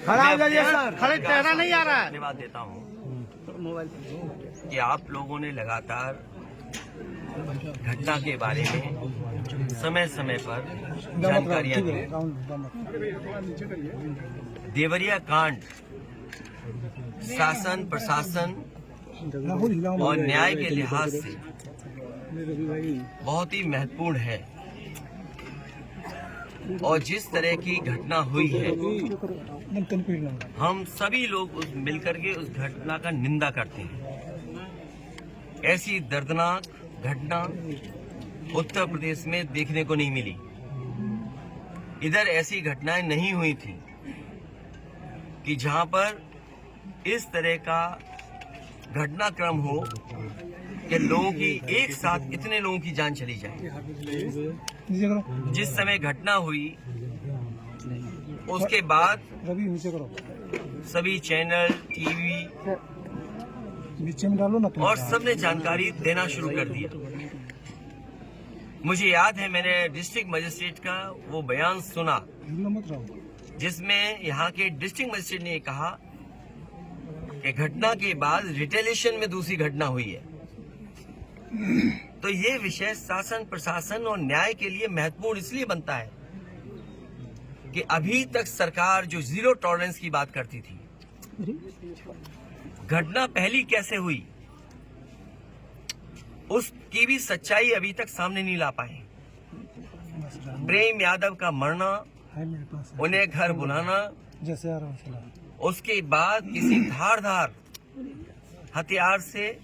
खड़ा हो जाइए सर, खड़े चेहरा नहीं आ रहा है। धन्यवाद देता हूँ कि आप लोगों ने लगातार घटना के बारे में समय समय पर जानकारियां दी। देवरिया कांड शासन प्रशासन और न्याय के लिहाज से बहुत ही महत्वपूर्ण है और जिस तरह की घटना हुई है हम सभी लोग मिलकर के उस घटना का निंदा करते हैं। ऐसी दर्दनाक घटना उत्तर प्रदेश में देखने को नहीं मिली। इधर ऐसी घटनाएं नहीं हुई थी कि जहां पर इस तरह का घटनाक्रम हो कि लोगों की एक साथ इतने लोगों की जान चली जाए। जिस समय घटना हुई उसके बाद सभी चैनल टीवी और सबने जानकारी देना शुरू कर दिया। मुझे याद है मैंने डिस्ट्रिक्ट मजिस्ट्रेट का वो बयान सुना जिसमें यहाँ के डिस्ट्रिक्ट मजिस्ट्रेट ने कहा कि घटना के बाद रिटेलिएशन में दूसरी घटना हुई है। तो ये विषय शासन प्रशासन और न्याय के लिए महत्वपूर्ण इसलिए बनता है कि अभी तक सरकार जो जीरो टॉलरेंस की बात करती थी, घटना पहली कैसे हुई उसकी भी सच्चाई अभी तक सामने नहीं ला पाए। प्रेम यादव का मरना, उन्हें घर बुलाना, उसके बाद किसी धारदार हथियार से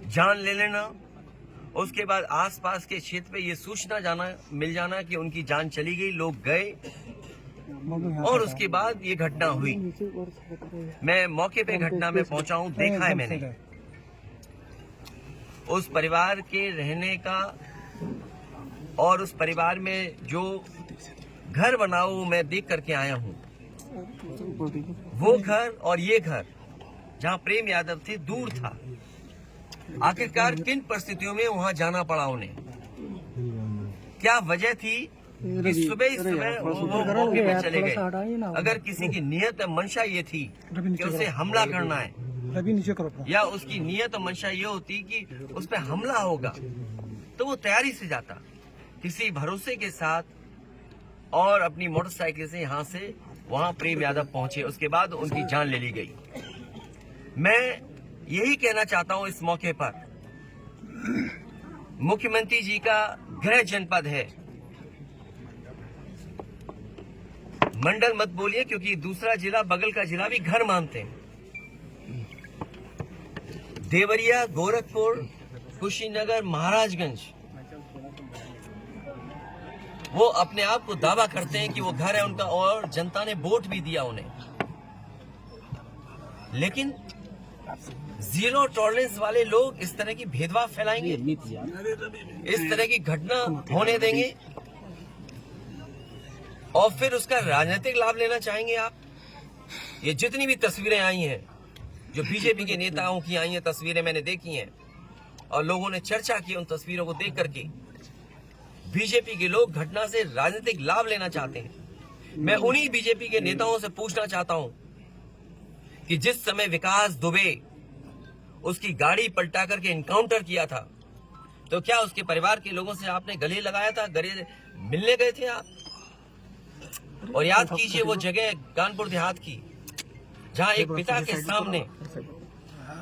जान ले लेना, उसके बाद आसपास के क्षेत्र पे ये सूचना मिल जाना कि उनकी जान चली गई, लोग गए और उसके बाद ये घटना हुई। मैं मौके पे घटना में पहुंचा हूं, देखा है मैंने उस परिवार के रहने का और उस परिवार में जो घर बना हुआ मैं देख करके आया हूं। वो घर और ये घर जहां प्रेम यादव थे दूर था। आखिरकार किन परिस्थितियों में वहां जाना पड़ा उन्हें, क्या वजह थी कि सुबह वो मौके पे चले गए। अगर किसी की नियत मंशा ये थी कि उसे हमला करना है या उसकी नियत मंशा ये होती कि उस पर हमला होगा तो वो तैयारी से जाता किसी भरोसे के साथ और अपनी मोटरसाइकिल से यहाँ से वहां प्रेम यादव पहुंचे। उसके बाद उनकी जान ले ली गई। मैं यही कहना चाहता हूं इस मौके पर, मुख्यमंत्री जी का गृह जनपद है, मंडल मत बोलिए क्योंकि दूसरा जिला बगल का जिला भी घर मानते हैं। देवरिया, गोरखपुर, कुशीनगर, महाराजगंज वो अपने आप को दावा करते हैं कि वो घर है उनका और जनता ने वोट भी दिया उन्हें। लेकिन जीरो टॉलरेंस वाले लोग इस तरह की भेदभाव फैलाएंगे, इस तरह की घटना होने देंगे और फिर उसका राजनीतिक लाभ लेना चाहेंगे आप। ये जितनी भी तस्वीरें आई हैं जो बीजेपी के नेताओं की आई हैं, तस्वीरें मैंने देखी हैं और लोगों ने चर्चा की उन तस्वीरों को देख करके। बीजेपी के लोग घटना से राजनीतिक लाभ लेना चाहते हैं। मैं उन्हीं बीजेपी के नेताओं से पूछना चाहता हूं कि जिस समय विकास दुबे उसकी गाड़ी पलटा करके इनकाउंटर किया था तो क्या उसके परिवार के लोगों से आपने गले लगाया था, गले मिलने गए थे आप? और याद कीजिए वो जगह कानपुर देहात की जहां एक पिता के सामने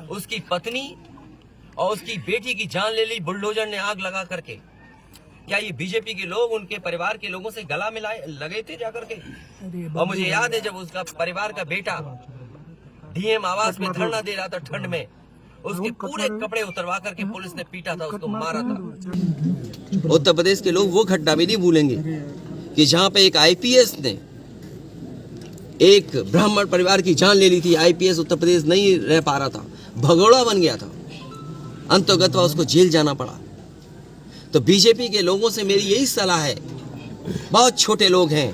उसकी पत्नी और उसकी बेटी की जान ले ली बुलडोजर ने आग लगा करके। क्या ये बीजेपी के लोग उनके परिवार के लोगों से गला मिलाए लगे थे जाकर के? और मुझे याद है जब उसका परिवार का बेटा डीएम आवास में धरना दे रहा था ठंड में, उसके पूरे कपड़े उतरवा करके पुलिस ने पीटा था, उसको मारा था। उत्तर प्रदेश के लोग वो घटना भी नहीं भूलेंगे कि जहां पे एक आईपीएस ने एक ब्राह्मण परिवार की जान ले ली थी। आईपीएस उत्तर प्रदेश नहीं रह पा रहा था, भगोड़ा बन गया था, अंततः उसको जेल जाना पड़ा। तो बीजेपी के लोगों से मेरी यही सलाह है, बहुत छोटे लोग हैं,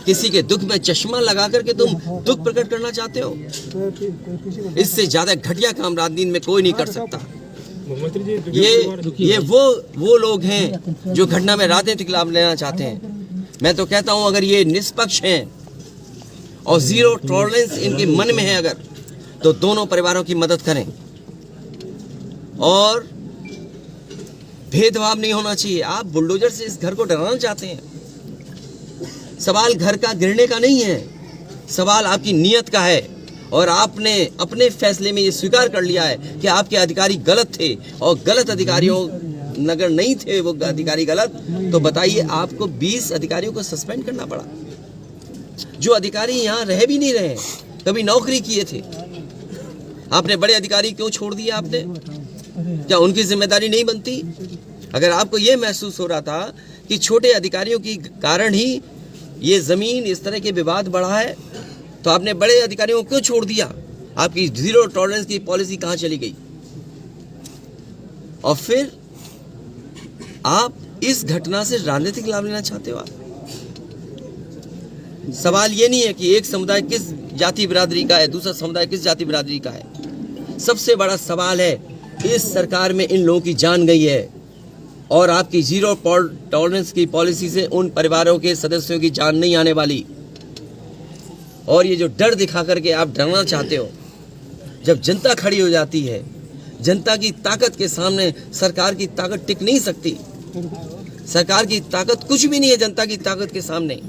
किसी के दुख में चश्मा लगा करके तुम दुख प्रकट करना चाहते हो, इससे ज्यादा घटिया काम राजनीति में कोई नहीं कर सकता। ये वो लोग हैं जो घटना में राजनीतिक लाभ लेना चाहते हैं। मैं तो कहता हूं अगर ये निष्पक्ष हैं और जीरो टॉलरेंस इनके मन में है अगर, तो दोनों परिवारों की मदद करें और भेदभाव नहीं होना चाहिए। आप बुलडोजर से इस घर को डराना चाहते हैं। सवाल घर का गिरने का नहीं है, सवाल आपकी नीयत का है और आपने अपने फैसले में ये स्वीकार कर लिया है कि आपके अधिकारी गलत थे और गलत अधिकारियों नगर नहीं थे वो अधिकारी गलत, तो बताइए आपको 20 अधिकारियों को सस्पेंड करना पड़ा, जो अधिकारी यहाँ रह भी नहीं रहे, कभी नौकरी किए थे। आपने बड़े अधिकारी क्यों छोड़ दिए? आपने क्या उनकी जिम्मेदारी नहीं बनती? अगर आपको यह महसूस हो रहा था कि छोटे अधिकारियों के कारण ही ये जमीन इस तरह के विवाद बढ़ा है, तो आपने बड़े अधिकारियों को क्यों छोड़ दिया? आपकी जीरो टॉलरेंस की पॉलिसी कहां चली गई? और फिर आप इस घटना से राजनीतिक लाभ लेना चाहते हो। आप सवाल ये नहीं है कि एक समुदाय किस जाति बिरादरी का है, दूसरा समुदाय किस जाति बिरादरी का है। सबसे बड़ा सवाल है इस सरकार में इन लोगों की जान गई है और आपकी जीरो टॉलरेंस की पॉलिसी से उन परिवारों के सदस्यों की जान नहीं आने वाली। और ये जो डर दिखा करके आप डरना चाहते हो, जब जनता खड़ी हो जाती है, जनता की ताकत के सामने सरकार की ताकत टिक नहीं सकती। सरकार की ताकत कुछ भी नहीं है जनता की ताकत के सामने।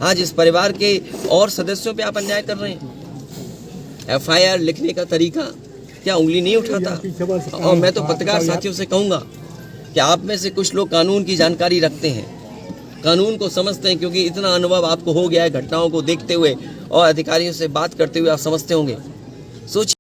आज इस परिवार के और सदस्यों पे आप अन्याय कर रहे हैं। एफआईआर लिखने का तरीका क्या उंगली नहीं उठाता? और मैं तो पत्रकार साथियों से कहूंगा कि आप में से कुछ लोग कानून की जानकारी रखते हैं, कानून को समझते हैं, क्योंकि इतना अनुभव आपको हो गया है घटनाओं को देखते हुए और अधिकारियों से बात करते हुए, आप समझते होंगे। सोचिए